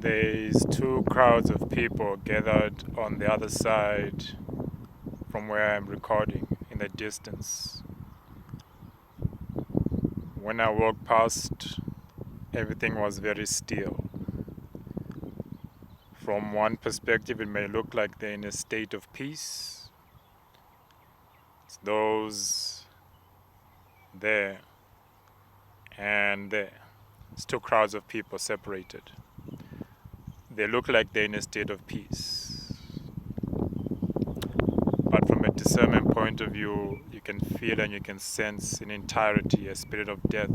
There's two crowds of people gathered on the other side from where I'm recording in the distance. When I walked past, everything was very still. From one perspective, it may look like they're in a state of peace. It's those there and there. It's two crowds of people separated. They look like they're in a state of peace. But from a discernment point of view, you can feel and you can sense in entirety a spirit of death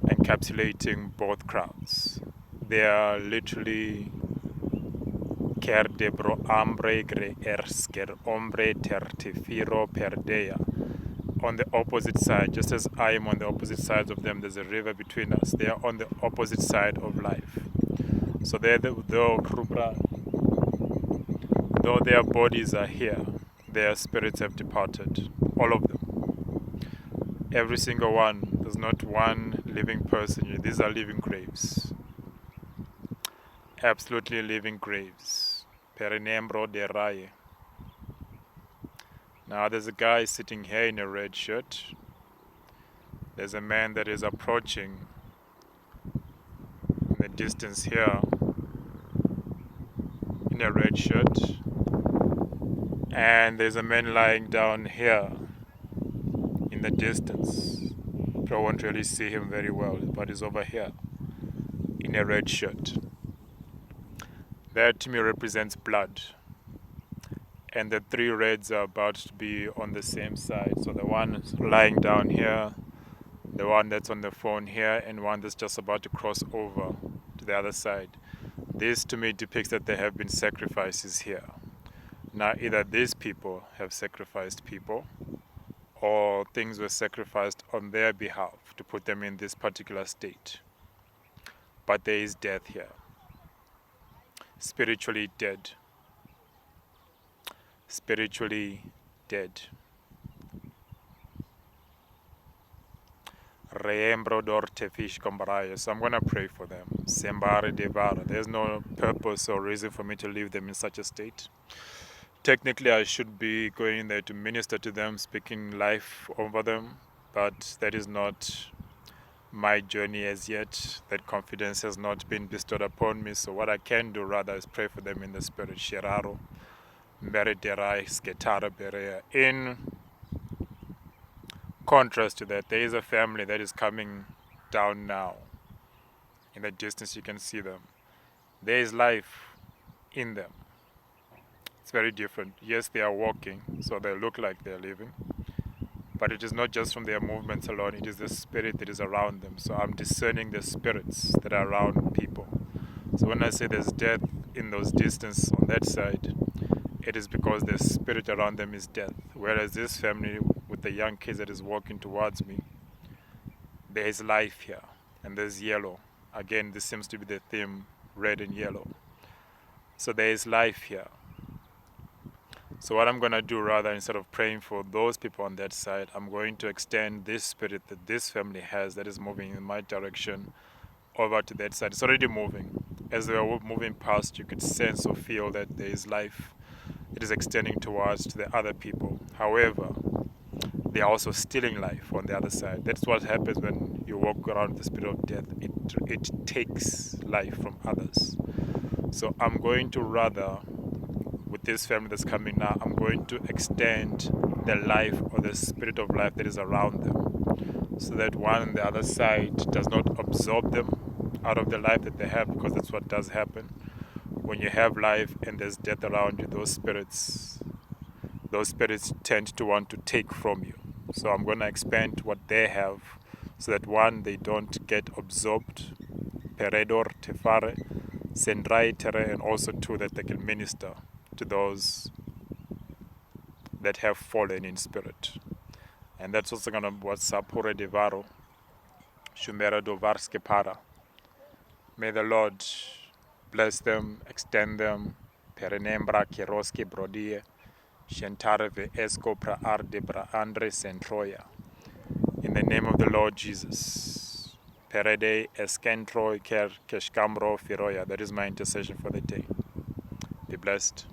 encapsulating both crowds. They are literally ker debro ambre gre ersker ombre tertifiro perdea. On the opposite side, just as I am on the opposite sides of them, there's a river between us. They are on the opposite side of life. So though their bodies are here, their spirits have departed. All of them. Every single one. There's not one living person here. These are living graves. Absolutely living graves. Perinembro de raye. Now there's a guy sitting here in a red shirt. There's a man that is approaching in the distance here in a red shirt. And there's a man lying down here in the distance. I won't really see him very well, but he's over here in a red shirt. That to me represents blood. And the three reds are about to be on the same side. So the one lying down here, the one that's on the phone here, and one that's just about to cross over to the other side. This to me depicts that there have been sacrifices here. Now either these people have sacrificed people, or things were sacrificed on their behalf to put them in this particular state. But there is death here. Spiritually dead. Spiritually dead. Reembro dorte fish combaraya. So I'm going to pray for them. Sembare devara. There's no purpose or reason for me to leave them in such a state. Technically, I should be going there to minister to them, speaking life over them, but that is not my journey as yet. That confidence has not been bestowed upon me. So what I can do rather is pray for them in the spirit. Sheraro, Merederai, Sketara Berea. In contrast to that, there is a family that is coming down now. In the distance, you can see them. There is life in them. It's very different. Yes, they are walking, so they look like they're living. But it is not just from their movements alone, it is the spirit that is around them. So I'm discerning the spirits that are around people. So when I say there's death in those distance on that side, it is because the spirit around them is death. Whereas this family with the young kids that is walking towards me, there is life here. And there's yellow. Again, this seems to be the theme, red and yellow. So there is life here. So what I'm going to do rather, instead of praying for those people on that side, I'm going to extend this spirit that this family has that is moving in my direction over to that side. It's already moving. As they were moving past, you could sense or feel that there is life. It is extending towards to the other people. However, they are also stealing life on the other side. That's what happens when you walk around with the spirit of death. It takes life from others. So I'm going to rather, with this family that's coming now, I'm going to extend the life or the spirit of life that is around them, so that one on the other side does not absorb them out of the life that they have, because that's what does happen. When you have life and there's death around you, those spirits tend to want to take from you. So I'm going to expand what they have, so that one, they don't get absorbed, peredor tefare, sendrai tere, and also two, that they can minister to those that have fallen in spirit. And that's also going to be what Sapure Devaro, Shumera Dovarske Para. May the Lord bless them, extend them, Perenembra Keroske Brodie, Shentare Ve Esco Pra Arde Bra Andre Centroya. In the name of the Lord Jesus. Perede Eskentroi Ker Keshkamro Firoya. That is my intercession for the day. Be blessed.